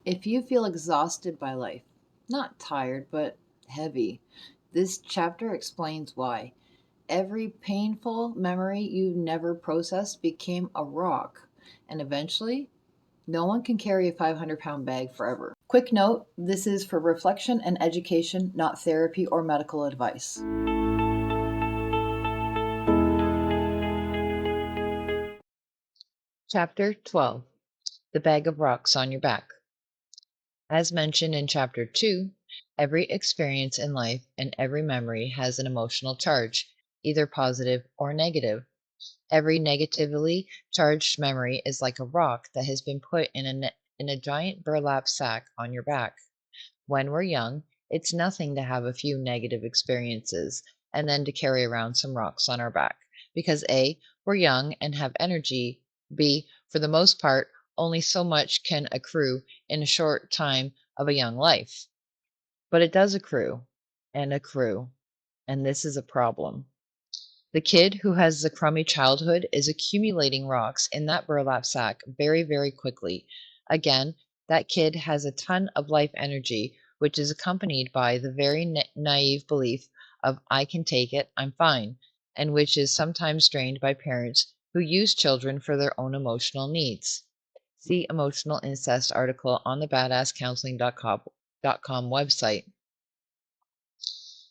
If you feel exhausted by life, not tired, but heavy, this chapter explains why. Every painful memory you never processed became a rock, and eventually, no one can carry a 500-pound bag forever. Quick note, this is for reflection and education, not therapy or medical advice. Chapter 12. The Bag of Rocks on Your Back. As mentioned in Chapter 2, every experience in life and every memory has an emotional charge, either positive or negative. Every negatively charged memory is like a rock that has been put in a giant burlap sack on your back. When we're young, it's nothing to have a few negative experiences and then to carry around some rocks on our back. Because A, we're young and have energy. B, for the most part, only so much can accrue in a short time of a young life. But it does accrue, and this is a problem. The kid who has the crummy childhood is accumulating rocks in that burlap sack very, very quickly. Again, that kid has a ton of life energy, which is accompanied by the very naive belief of, I can take it, I'm fine, and which is sometimes drained by parents who use children for their own emotional needs. See Emotional Incest article on the badasscounseling.com website.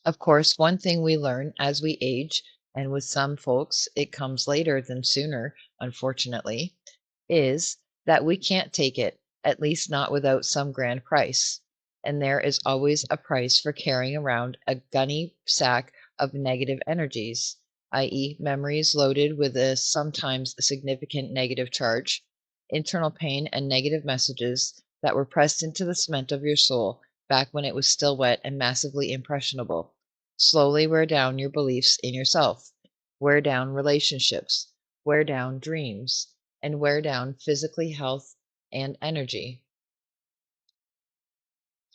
Of course, one thing we learn as we age, and with some folks it comes later than sooner, unfortunately, is that we can't take it, at least not without some grand price. And there is always a price for carrying around a gunny sack of negative energies, i.e., memories loaded with a sometimes significant negative charge, internal pain, and negative messages that were pressed into the cement of your soul back when it was still wet and massively impressionable. Slowly wear down your beliefs in yourself, wear down relationships, wear down dreams, and wear down physically health and energy.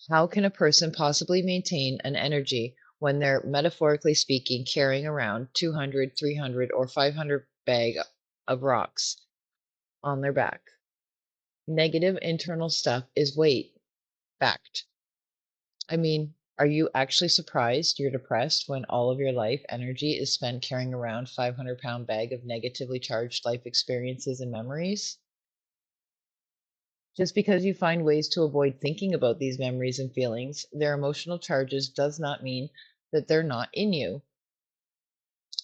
How can a person possibly maintain an energy when they're metaphorically speaking carrying around 200, 300, or 500 bag of rocks on their back? Negative internal stuff is weight. Fact. I mean, are you actually surprised you're depressed when all of your life energy is spent carrying around 500-pound bag of negatively charged life experiences and memories? Just because you find ways to avoid thinking about these memories and feelings, their emotional charges does not mean that they're not in you,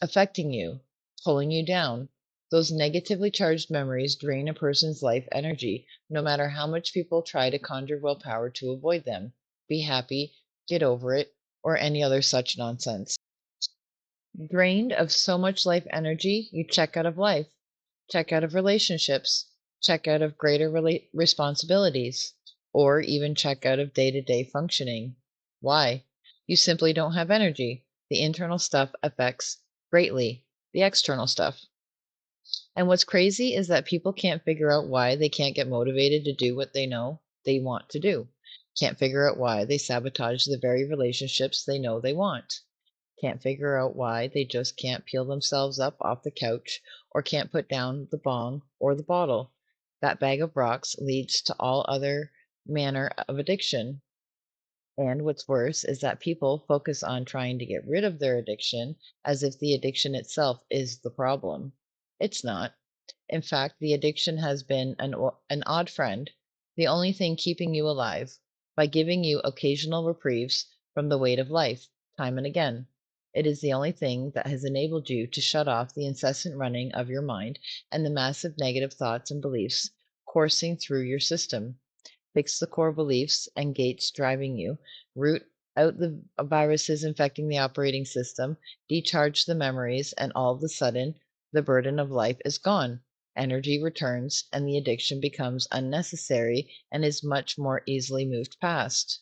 affecting you, pulling you down. Those negatively charged memories drain a person's life energy, no matter how much people try to conjure willpower to avoid them. Be happy, get over it, or any other such nonsense. Drained of so much life energy, you check out of life, check out of relationships, check out of greater responsibilities, or even check out of day to day functioning. Why? You simply don't have energy. The internal stuff affects greatly the external stuff. And what's crazy is that people can't figure out why they can't get motivated to do what they know they want to do. Can't figure out why they sabotage the very relationships they know they want. Can't figure out why they just can't peel themselves up off the couch or can't put down the bong or the bottle. That bag of rocks leads to all other manner of addiction. And what's worse is that people focus on trying to get rid of their addiction as if the addiction itself is the problem. It's not. In fact, the addiction has been an odd friend, the only thing keeping you alive, by giving you occasional reprieves from the weight of life, time and again. It is the only thing that has enabled you to shut off the incessant running of your mind and the massive negative thoughts and beliefs coursing through your system. Fix the core beliefs and gates driving you, root out the viruses infecting the operating system, decharge the memories, and all of a sudden, the burden of life is gone. Energy returns, and the addiction becomes unnecessary and is much more easily moved past.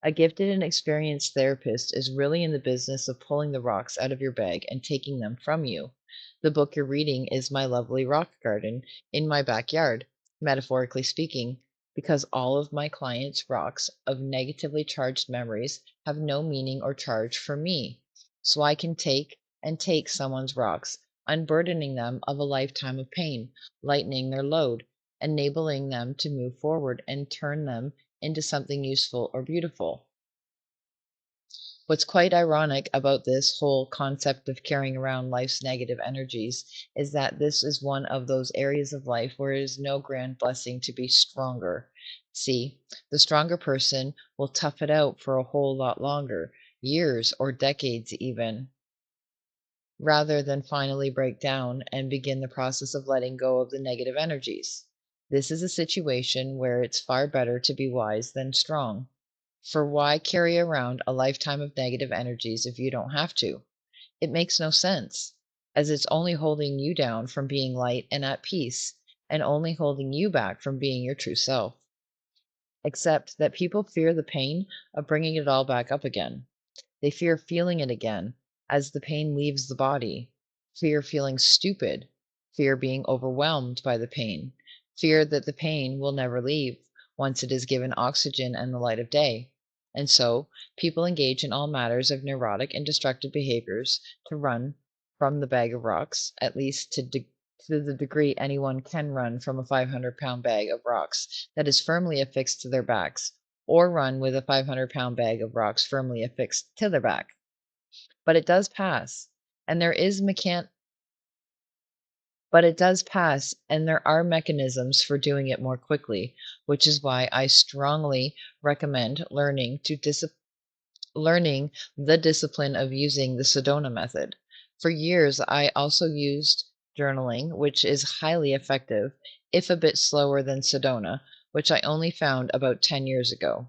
A gifted and experienced therapist is really in the business of pulling the rocks out of your bag and taking them from you. The book you're reading is My Lovely Rock Garden in My Backyard, metaphorically speaking, because all of my clients' rocks of negatively charged memories have no meaning or charge for me. So I can take someone's rocks, unburdening them of a lifetime of pain, lightening their load, enabling them to move forward and turn them into something useful or beautiful. What's quite ironic about this whole concept of carrying around life's negative energies is that this is one of those areas of life where it is no grand blessing to be stronger. See, the stronger person will tough it out for a whole lot longer, years or decades even, rather than finally break down and begin the process of letting go of the negative energies. This is a situation where it's far better to be wise than strong. For why carry around a lifetime of negative energies if you don't have to? It makes no sense, as it's only holding you down from being light and at peace, and only holding you back from being your true self. Except that people fear the pain of bringing it all back up again. They fear feeling it again as the pain leaves the body, fear feeling stupid, fear being overwhelmed by the pain, fear that the pain will never leave once it is given oxygen and the light of day. And so, people engage in all matters of neurotic and destructive behaviors to run from the bag of rocks, at least to the degree anyone can run from a 500-pound bag of rocks that is firmly affixed to their backs, or run with a 500-pound bag of rocks firmly affixed to their back. But it does pass, and there is mechan but it does pass, and there are mechanisms for doing it more quickly, which is why I strongly recommend learning the discipline of using the Sedona method. For years, I also used journaling, which is highly effective, if a bit slower than Sedona, which I only found about 10 years ago.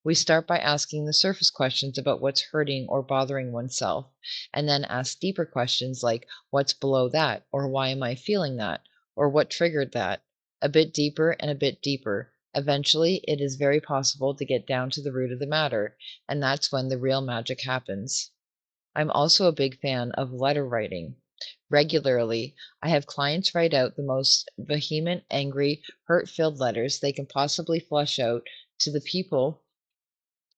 We start by asking the surface questions about what's hurting or bothering oneself, and then ask deeper questions like what's below that, or why am I feeling that, or what triggered that, a bit deeper and a bit deeper. Eventually, it is very possible to get down to the root of the matter, and that's when the real magic happens. I'm also a big fan of letter writing. Regularly, I have clients write out the most vehement, angry, hurt filled letters they can possibly flush out to the people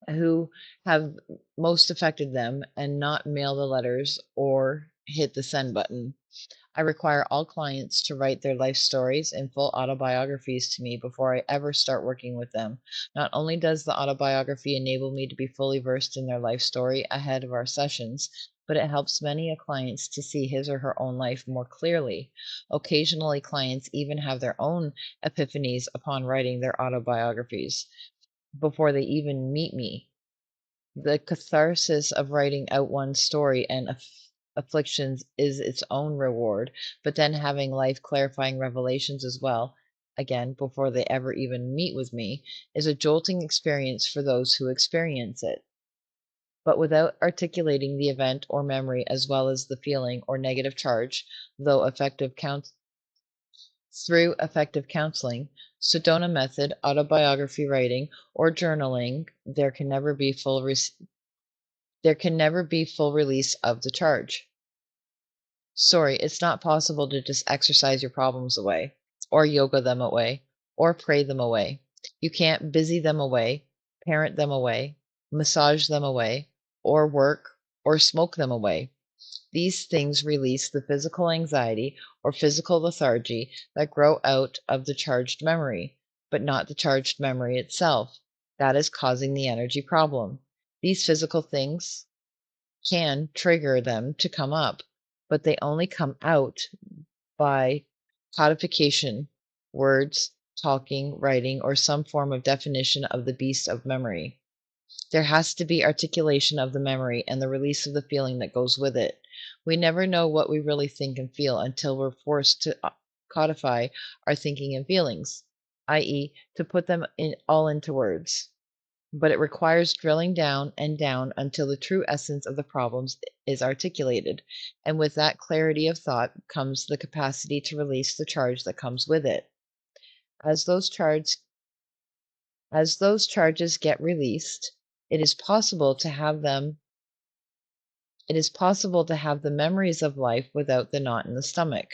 who have most affected them and not mail the letters or hit the send button. I require all clients to write their life stories and full autobiographies to me before I ever start working with them. Not only does the autobiography enable me to be fully versed in their life story ahead of our sessions, but it helps many a clients to see his or her own life more clearly. Occasionally, clients even have their own epiphanies upon writing their autobiographies before they even meet me. The catharsis of writing out one's story and afflictions is its own reward, but then having life clarifying revelations as well, again, before they ever even meet with me, is a jolting experience for those who experience it. But without articulating the event or memory as well as the feeling or negative charge, though through effective counseling, Sedona method, autobiography writing, or journaling, there can never be full release of the charge. Sorry, it's not possible to just exercise your problems away, or yoga them away, or pray them away. You can't busy them away, parent them away, massage them away, or work or smoke them away. These things release the physical anxiety or physical lethargy that grow out of the charged memory, but not the charged memory itself. That is causing the energy problem. These physical things can trigger them to come up, but they only come out by codification, words, talking, writing, or some form of definition of the beast of memory. There has to be articulation of the memory and the release of the feeling that goes with it. We never know what we really think and feel until we're forced to codify our thinking and feelings, i.e., to put them all into words. But it requires drilling down and down until the true essence of the problems is articulated, and with that clarity of thought comes the capacity to release the charge that comes with it. As those charges as those charges get released, it is possible to have them it is possible to have the memories of life without the knot in the stomach,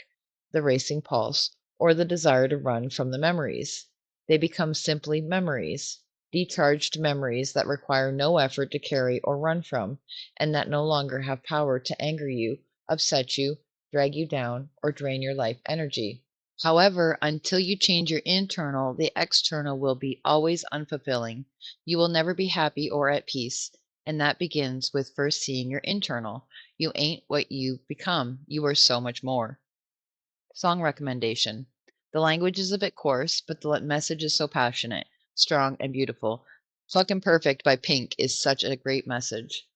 the racing pulse, or the desire to run from the memories. They become simply memories, decharged memories that require no effort to carry or run from, and that no longer have power to anger you, upset you, drag you down, or drain your life energy. However, until you change your internal, the external will be always unfulfilling. You will never be happy or at peace. And that begins with first seeing your internal. You ain't what you've become. You are so much more. Song recommendation. The language is a bit coarse, but the message is so passionate, strong, and beautiful. Fucking Perfect by Pink is such a great message.